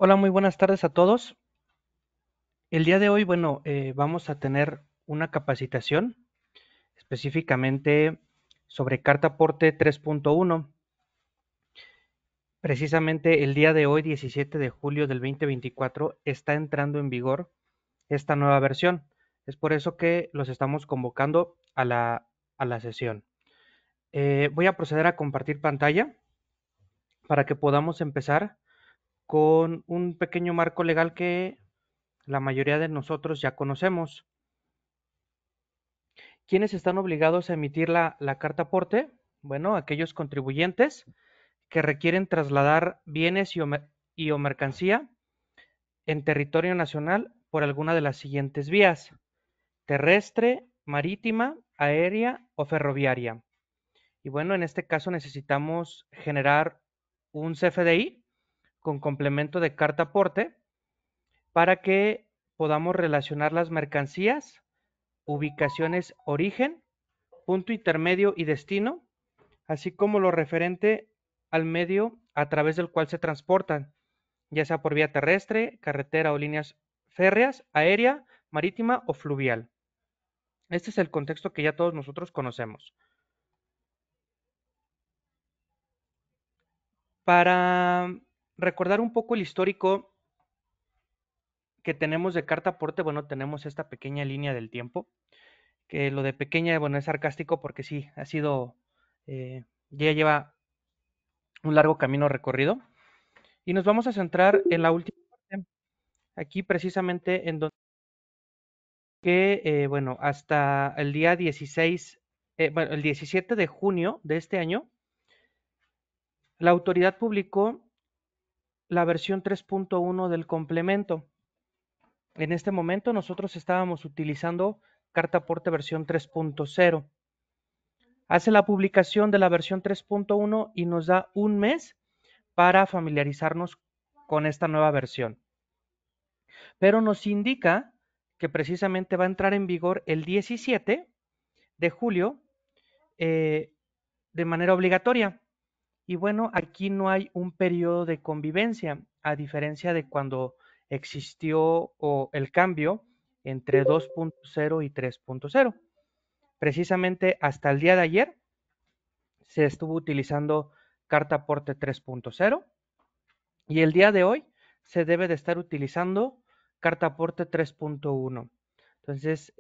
Hola, muy buenas tardes a todos. El día de hoy, vamos a tener una capacitación específicamente sobre carta aporte 3.1. Precisamente el día de hoy, 17 de julio del 2024, está entrando en vigor esta nueva versión. Es por eso que los estamos convocando a la sesión. Voy a proceder a compartir pantalla para que podamos empezar con un pequeño marco legal que la mayoría de nosotros ya conocemos. ¿Quiénes están obligados a emitir la carta aporte? Bueno, aquellos contribuyentes que requieren trasladar bienes y o mercancía en territorio nacional por alguna de las siguientes vías: terrestre, marítima, aérea o ferroviaria. Y bueno, en este caso necesitamos generar un CFDI con complemento de carta aporte para que podamos relacionar las mercancías, ubicaciones origen, punto intermedio y destino, así como lo referente al medio a través del cual se transportan, ya sea por vía terrestre, carretera o líneas férreas, aérea, marítima o fluvial. Este es el contexto que ya todos nosotros conocemos. Para recordar un poco el histórico que tenemos de carta aporte, bueno, tenemos esta pequeña línea del tiempo, que lo de pequeña, bueno, es sarcástico porque sí, ha sido, ya lleva un largo camino recorrido. Y nos vamos a centrar en la última parte, aquí precisamente en donde bueno, hasta el día 16, bueno, el 17 de junio de este año, la autoridad publicó la versión 3.1 del complemento. En este momento nosotros estábamos utilizando carta aporte versión 3.0. Hace la publicación de la versión 3.1 y nos da un mes para familiarizarnos con esta nueva versión. Pero nos indica que precisamente va a entrar en vigor el 17 de julio eh, de manera obligatoria. Y bueno, aquí no hay un periodo de convivencia, a diferencia de cuando existió el cambio entre 2.0 y 3.0. Precisamente hasta el día de ayer se estuvo utilizando carta aporte 3.0 y el día de hoy se debe de estar utilizando carta aporte 3.1. Entonces,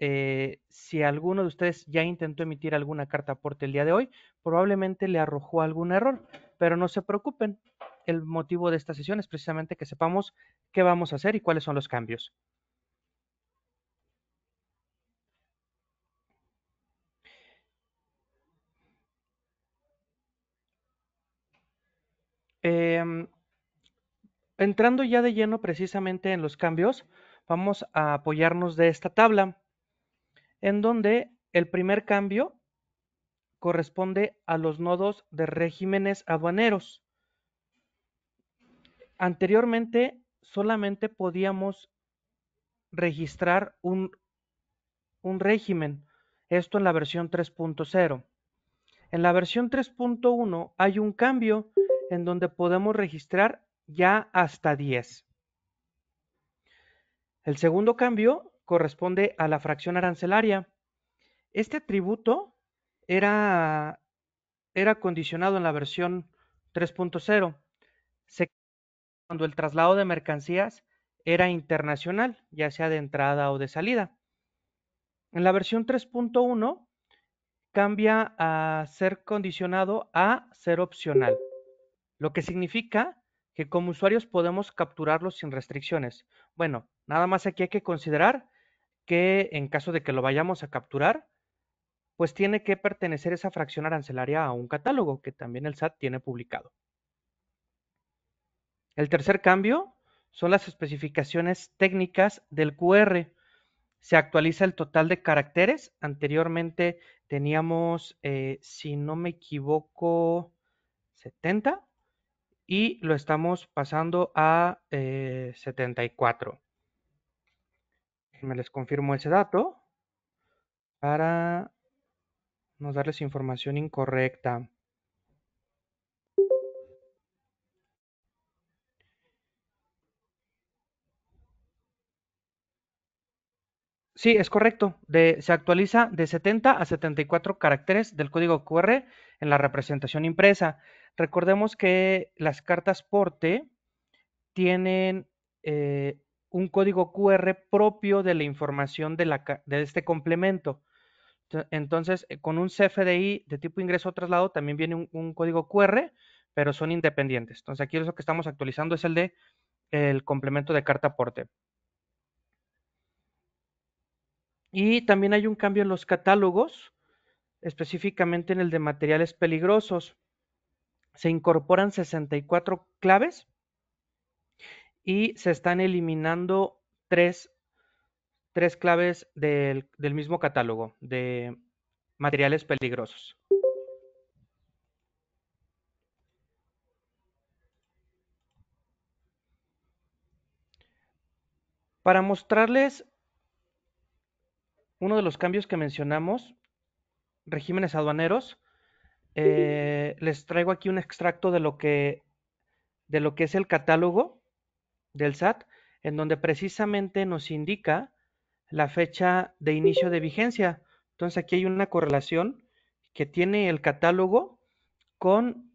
si alguno de ustedes ya intentó emitir alguna carta aporte el día de hoy, probablemente le arrojó algún error, pero no se preocupen. El motivo de esta sesión es precisamente que sepamos qué vamos a hacer y cuáles son los cambios. Em, Entrando ya de lleno precisamente en los cambios, vamos a apoyarnos de esta tabla, en donde el primer cambio corresponde a los nodos de regímenes aduaneros. Anteriormente solamente podíamos registrar un régimen, esto en la versión 3.0. En la versión 3.1 hay un cambio en donde podemos registrar ya hasta 10. El segundo cambio corresponde a la fracción arancelaria. Este tributo era, era condicionado en la versión 3.0. Se cuando el traslado de mercancías era internacional, ya sea de entrada o de salida. En la versión 3.1 cambia a ser condicionado a ser opcional, lo que significa que como usuarios podemos capturarlos sin restricciones. Bueno, nada más aquí hay que considerar que en caso de que lo vayamos a capturar, pues tiene que pertenecer esa fracción arancelaria a un catálogo que también el SAT tiene publicado. El tercer cambio son las especificaciones técnicas del QR. Se actualiza el total de caracteres. Anteriormente teníamos, si no me equivoco, 70 y lo estamos pasando a 74. Me les confirmo ese dato para no darles información incorrecta. Sí, es correcto. Se actualiza de 70 a 74 caracteres del código QR en la representación impresa. Recordemos que las cartas porte tienen un código QR propio de la información de este complemento. Entonces, con un CFDI de tipo ingreso o traslado también viene un código QR, pero son independientes. Entonces, aquí lo que estamos actualizando es el de el complemento de carta porte. Y también hay un cambio en los catálogos, específicamente en el de materiales peligrosos. Se incorporan 64 claves y se están eliminando tres, tres claves del mismo catálogo de materiales peligrosos. Para mostrarles uno de los cambios que mencionamos, regímenes aduaneros, les traigo aquí un extracto de lo que es el catálogo del SAT, en donde precisamente nos indica la fecha de inicio de vigencia. Entonces aquí hay una correlación que tiene el catálogo con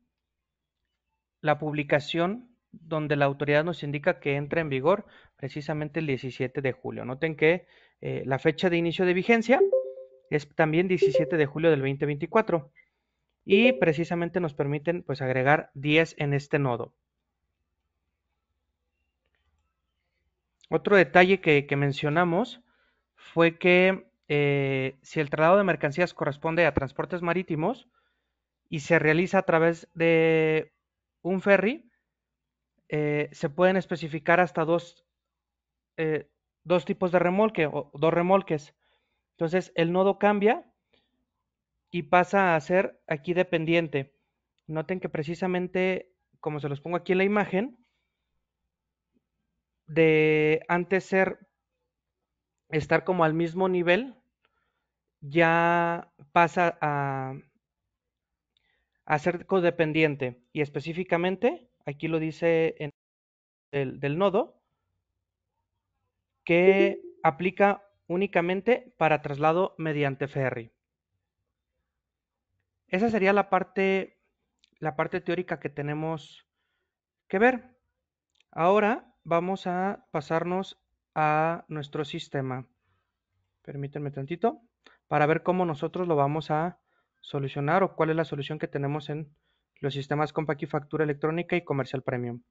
la publicación donde la autoridad nos indica que entra en vigor precisamente el 17 de julio. Noten que la fecha de inicio de vigencia es también 17 de julio del 2024 y precisamente nos permiten pues agregar 10 en este nodo. Otro detalle que mencionamos fue que si el traslado de mercancías corresponde a transportes marítimos y se realiza a través de un ferry, se pueden especificar hasta dos tipos de remolque o dos remolques. Entonces el nodo cambia y pasa a ser aquí dependiente. Noten que precisamente, como se los pongo aquí en la imagen, de antes estar como al mismo nivel, ya pasa a ser codependiente. Y específicamente, aquí lo dice en del nodo, que aplica únicamente para traslado mediante ferry. Esa sería la parte teórica que tenemos que ver. Ahora vamos a pasarnos a nuestro sistema. Permítanme tantito para ver cómo nosotros lo vamos a solucionar o cuál es la solución que tenemos en los sistemas Compact y Factura Electrónica y Comercial Premium.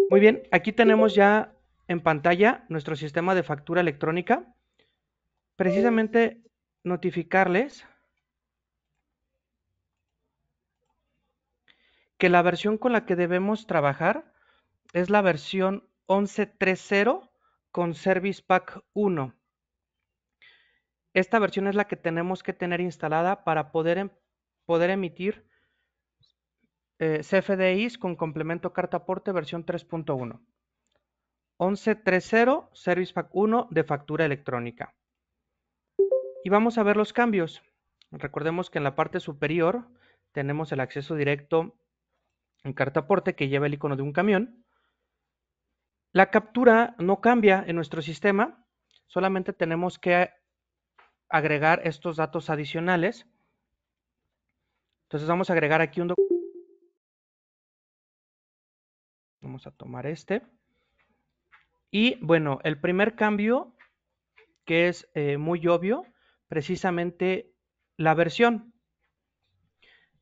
Muy bien, aquí tenemos ya en pantalla nuestro sistema de factura electrónica. Precisamente notificarles que la versión con la que debemos trabajar es la versión 11.3.0 con Service Pack 1. Esta versión es la que tenemos que tener instalada para poder emitir CFDIs con complemento carta aporte versión 3.1. 11.3.0 Service Pack 1 de factura electrónica. Y vamos a ver los cambios. Recordemos que en la parte superior tenemos el acceso directo en carta aporte que lleva el icono de un camión. La captura no cambia en nuestro sistema, solamente tenemos que agregar estos datos adicionales. Entonces vamos a agregar aquí un documento. Vamos a tomar este. Y bueno, el primer cambio, que es muy obvio, precisamente la versión.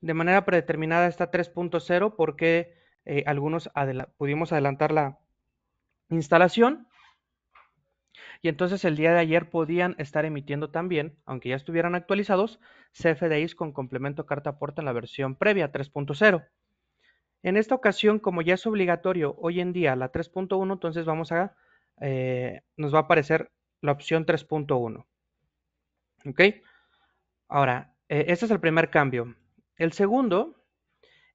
De manera predeterminada está 3.0 porque algunos pudimos adelantar la instalación y entonces el día de ayer podían estar emitiendo también, aunque ya estuvieran actualizados, CFDIs con complemento carta aporte en la versión previa 3.0. En esta ocasión, como ya es obligatorio hoy en día la 3.1, entonces nos va a aparecer la opción 3.1. ¿Ok? Ahora, este es el primer cambio. El segundo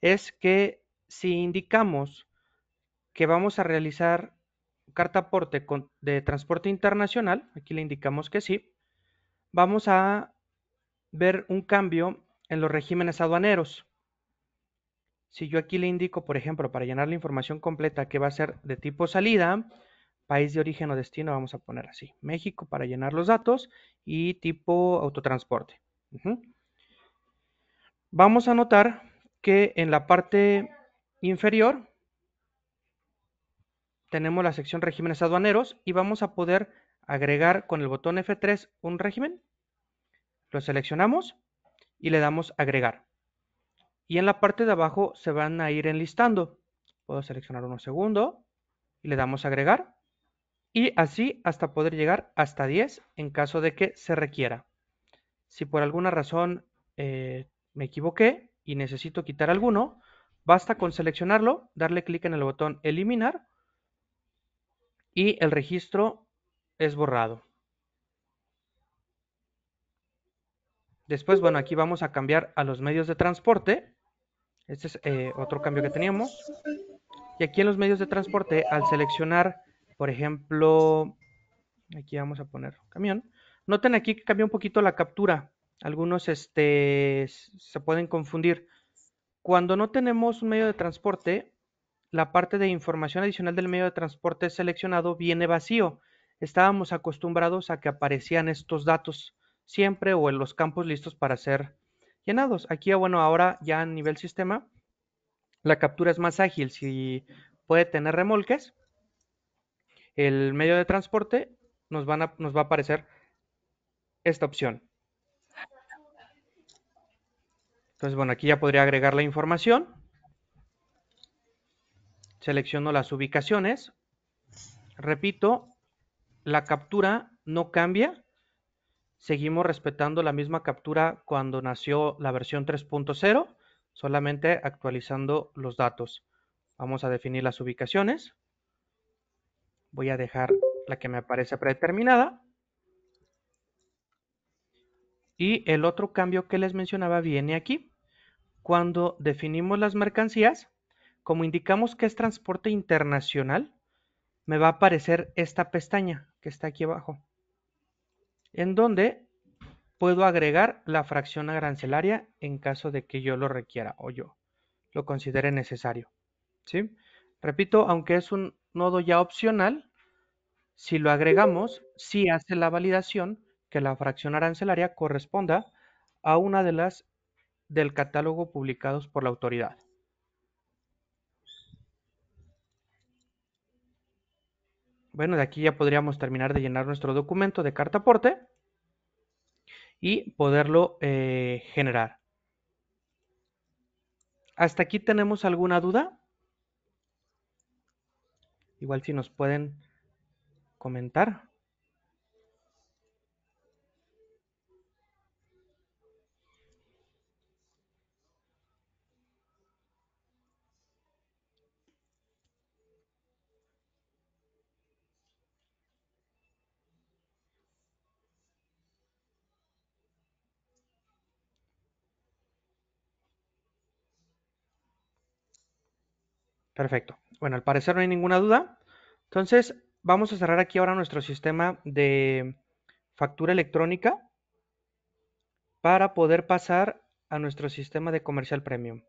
es que si indicamos que vamos a realizar carta aporte de transporte internacional, aquí le indicamos que sí, vamos a ver un cambio en los regímenes aduaneros. Si yo aquí le indico, por ejemplo, para llenar la información completa que va a ser de tipo salida, país de origen o destino, vamos a poner así, México para llenar los datos y tipo autotransporte. Vamos a notar que en la parte inferior tenemos la sección regímenes aduaneros y vamos a poder agregar con el botón F3 un régimen. Lo seleccionamos y le damos agregar. Y en la parte de abajo se van a ir enlistando. Puedo seleccionar uno segundo y le damos agregar. Y así hasta poder llegar hasta 10 en caso de que se requiera. Si por alguna razón me equivoqué y necesito quitar alguno, basta con seleccionarlo, darle clic en el botón eliminar y el registro es borrado. Después, bueno, aquí vamos a cambiar a los medios de transporte. Este es otro cambio que teníamos. Y aquí en los medios de transporte, al seleccionar, por ejemplo, aquí vamos a poner camión. Noten aquí que cambia un poquito la captura. Algunos se pueden confundir. Cuando no tenemos un medio de transporte, la parte de información adicional del medio de transporte seleccionado viene vacío. Estábamos acostumbrados a que aparecían estos datos siempre o en los campos listos para ser llenados. Aquí, bueno, ahora ya a nivel sistema, la captura es más ágil. Si puede tener remolques, el medio de transporte nos va a aparecer esta opción. Entonces, bueno, aquí ya podría agregar la información. Selecciono las ubicaciones. Repito, la captura no cambia. Seguimos respetando la misma captura cuando nació la versión 3.0, solamente actualizando los datos. Vamos a definir las ubicaciones. Voy a dejar la que me aparece predeterminada. Y el otro cambio que les mencionaba viene aquí. Cuando definimos las mercancías, como indicamos que es transporte internacional, me va a aparecer esta pestaña que está aquí abajo, en donde puedo agregar la fracción arancelaria en caso de que yo lo requiera o yo lo considere necesario. ¿Sí? Repito, aunque es un nodo ya opcional, si lo agregamos, sí hace la validación que la fracción arancelaria corresponda a una de las del catálogo publicados por la autoridad. Bueno, de aquí ya podríamos terminar de llenar nuestro documento de carta aporte y poderlo generar. ¿Hasta aquí tenemos alguna duda? Igual si nos pueden comentar. Perfecto. Bueno, al parecer no hay ninguna duda. Entonces, vamos a cerrar aquí ahora nuestro sistema de factura electrónica para poder pasar a nuestro sistema de comercial premium.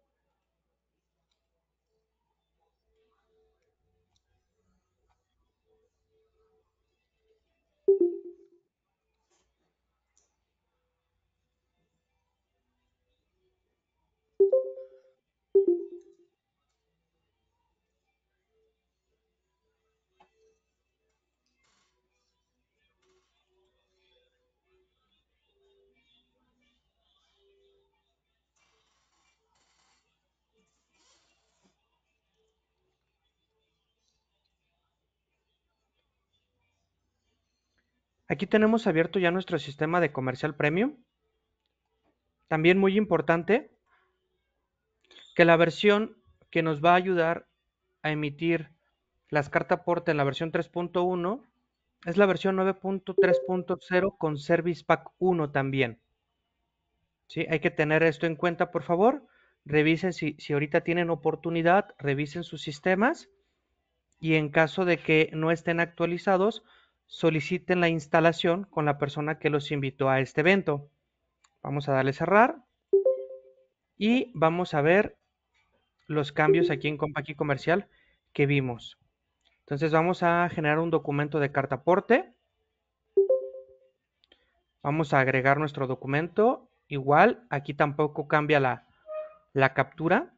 Aquí tenemos abierto ya nuestro sistema de comercial premium. También muy importante que la versión que nos va a ayudar a emitir las cartas aporte en la versión 3.1 es la versión 9.3.0 con Service Pack 1 también. ¿Sí? Hay que tener esto en cuenta, por favor. Revisen si ahorita tienen oportunidad, revisen sus sistemas y en caso de que no estén actualizados, soliciten la instalación con la persona que los invitó a este evento. Vamos a darle cerrar y vamos a ver los cambios aquí en Compaqui Comercial que vimos. Entonces vamos a generar un documento de carta aporte. Vamos a agregar nuestro documento. Igual, aquí tampoco cambia la captura.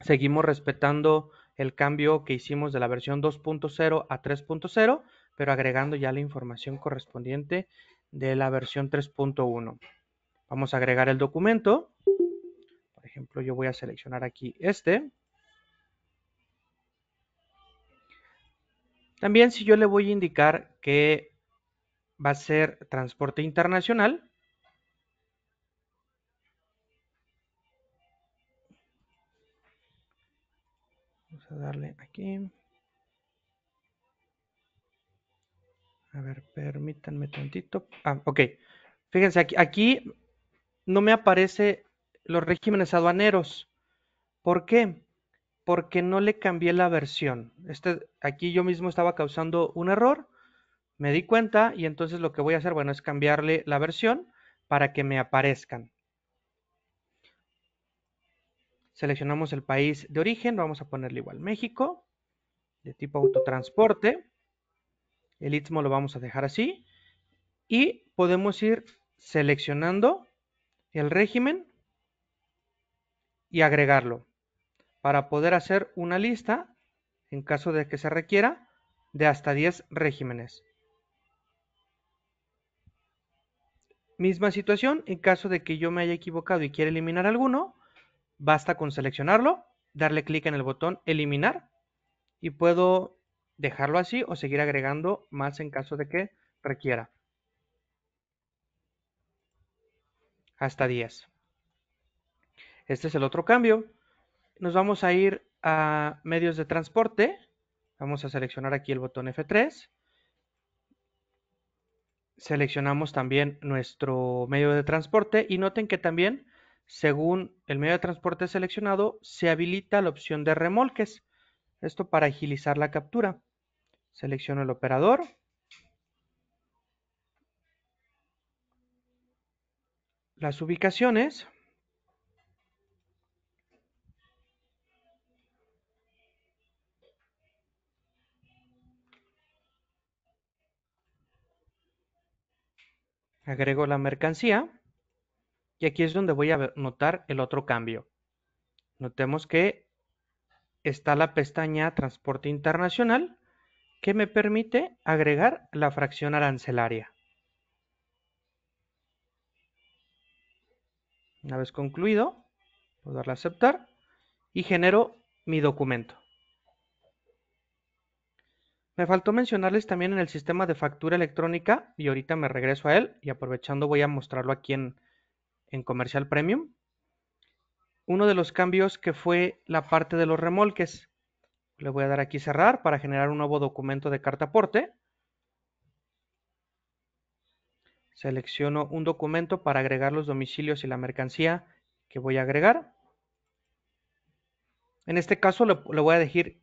Seguimos respetando el cambio que hicimos de la versión 2.0 a 3.0, pero agregando ya la información correspondiente de la versión 3.1. Vamos a agregar el documento. Por ejemplo, yo voy a seleccionar aquí este. También si yo le voy a indicar que va a ser transporte internacional, vamos a darle aquí. A ver, permítanme tantito. Ok. Fíjense, aquí no me aparece los regímenes aduaneros. ¿Por qué? Porque no le cambié la versión. Aquí yo mismo estaba causando un error, me di cuenta y entonces lo que voy a hacer, bueno, es cambiarle la versión para que me aparezcan. Seleccionamos el país de origen, vamos a ponerle igual México, de tipo autotransporte. El istmo lo vamos a dejar así y podemos ir seleccionando el régimen y agregarlo para poder hacer una lista, en caso de que se requiera, de hasta 10 regímenes. Misma situación, en caso de que yo me haya equivocado y quiera eliminar alguno, basta con seleccionarlo, darle clic en el botón eliminar y puedo dejarlo así o seguir agregando más en caso de que requiera. Hasta 10. Este es el otro cambio. Nos vamos a ir a medios de transporte. Vamos a seleccionar aquí el botón F3. Seleccionamos también nuestro medio de transporte y noten que también, según el medio de transporte seleccionado, se habilita la opción de remolques. Esto para agilizar la captura. Selecciono el operador. Las ubicaciones. Agrego la mercancía. Y aquí es donde voy a notar el otro cambio. Notemos que está la pestaña Transporte Internacional que me permite agregar la fracción arancelaria. Una vez concluido, puedo darle a aceptar y genero mi documento. Me faltó mencionarles también en el sistema de factura electrónica y ahorita me regreso a él y aprovechando voy a mostrarlo aquí en Comercial Premium. Uno de los cambios que fue la parte de los remolques. Le voy a dar aquí cerrar para generar un nuevo documento de carta aporte. Selecciono un documento para agregar los domicilios y la mercancía que voy a agregar. En este caso le voy a decir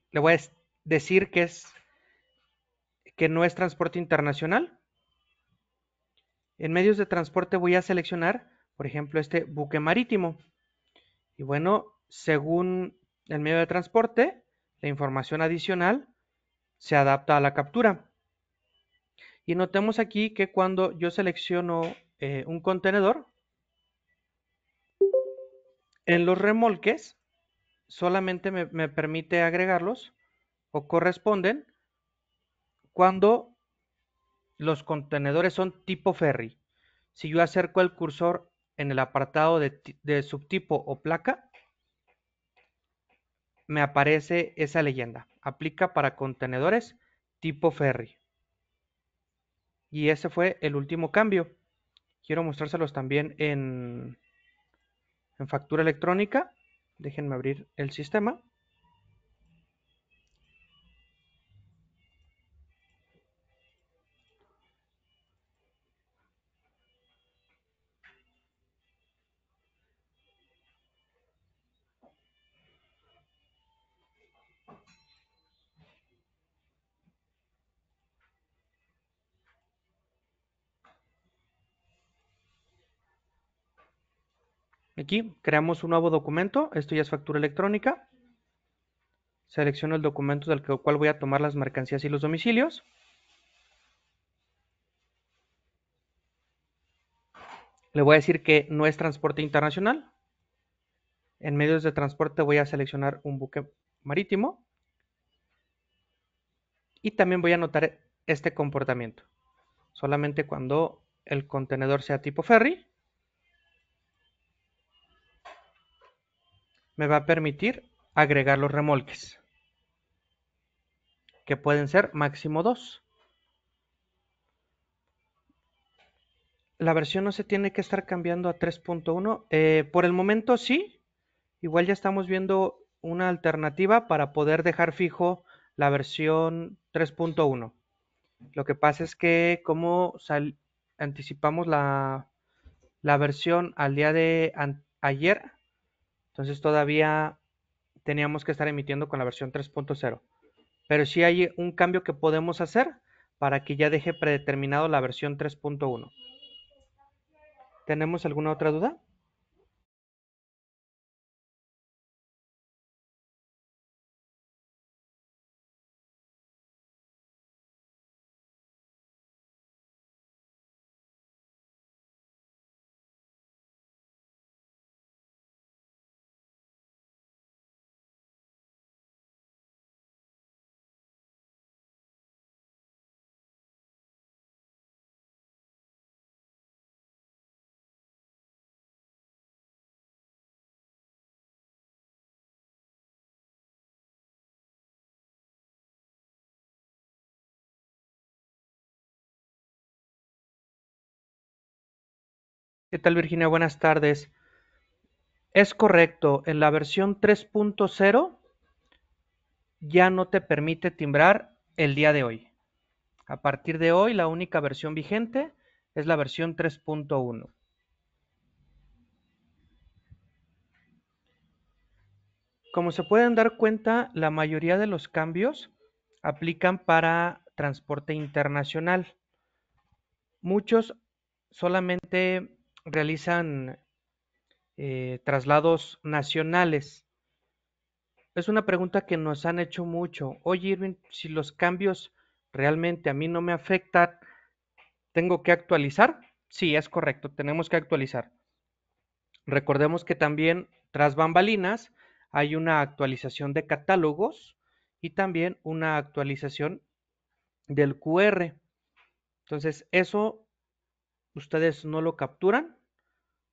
que no es transporte internacional. En medios de transporte voy a seleccionar, por ejemplo, este buque marítimo. Y bueno, según el medio de transporte, la información adicional se adapta a la captura. Y notemos aquí que cuando yo selecciono un contenedor, en los remolques solamente me permite agregarlos o corresponden cuando los contenedores son tipo ferry. Si yo acerco el cursor en el apartado de subtipo o placa, me aparece esa leyenda. Aplica para contenedores tipo ferry. Y ese fue el último cambio. Quiero mostrárselos también en factura electrónica. Déjenme abrir el sistema. Aquí creamos un nuevo documento. Esto ya es factura electrónica. Selecciono el documento del cual voy a tomar las mercancías y los domicilios. Le voy a decir que no es transporte internacional. En medios de transporte voy a seleccionar un buque marítimo. Y también voy a anotar este comportamiento. Solamente cuando el contenedor sea tipo ferry, me va a permitir agregar los remolques, que pueden ser máximo 2. La versión no se tiene que estar cambiando a 3.1. Por el momento sí. Igual ya estamos viendo una alternativa para poder dejar fijo la versión 3.1. Lo que pasa es que como anticipamos la versión al día de ayer, entonces todavía teníamos que estar emitiendo con la versión 3.0. Pero sí hay un cambio que podemos hacer para que ya deje predeterminado la versión 3.1. ¿Tenemos alguna otra duda? ¿Qué tal, Virginia? Buenas tardes. Es correcto, en la versión 3.0 ya no te permite timbrar el día de hoy. A partir de hoy, la única versión vigente es la versión 3.1. Como se pueden dar cuenta, la mayoría de los cambios aplican para transporte internacional. Muchos solamente realizan traslados nacionales. Es una pregunta que nos han hecho mucho. Oye, Irving, si los cambios realmente a mí no me afectan, ¿tengo que actualizar? Sí, es correcto, tenemos que actualizar. Recordemos que también tras bambalinas hay una actualización de catálogos y también una actualización del QR. Entonces, eso ustedes no lo capturan,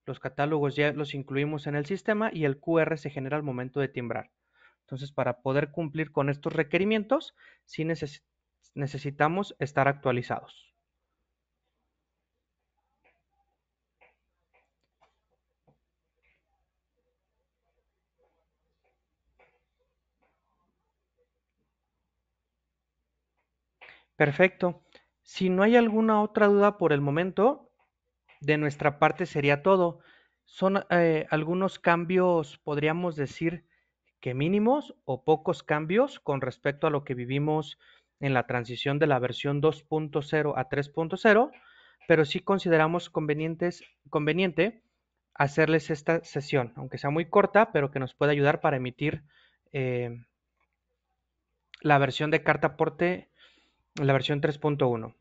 los catálogos ya los incluimos en el sistema y el QR se genera al momento de timbrar. Entonces, para poder cumplir con estos requerimientos, sí necesitamos estar actualizados. Perfecto. Si no hay alguna otra duda por el momento, de nuestra parte sería todo. Son algunos cambios, podríamos decir que mínimos o pocos cambios con respecto a lo que vivimos en la transición de la versión 2.0 a 3.0, pero sí consideramos conveniente hacerles esta sesión, aunque sea muy corta, pero que nos pueda ayudar para emitir la versión de carta aporte, la versión 3.1.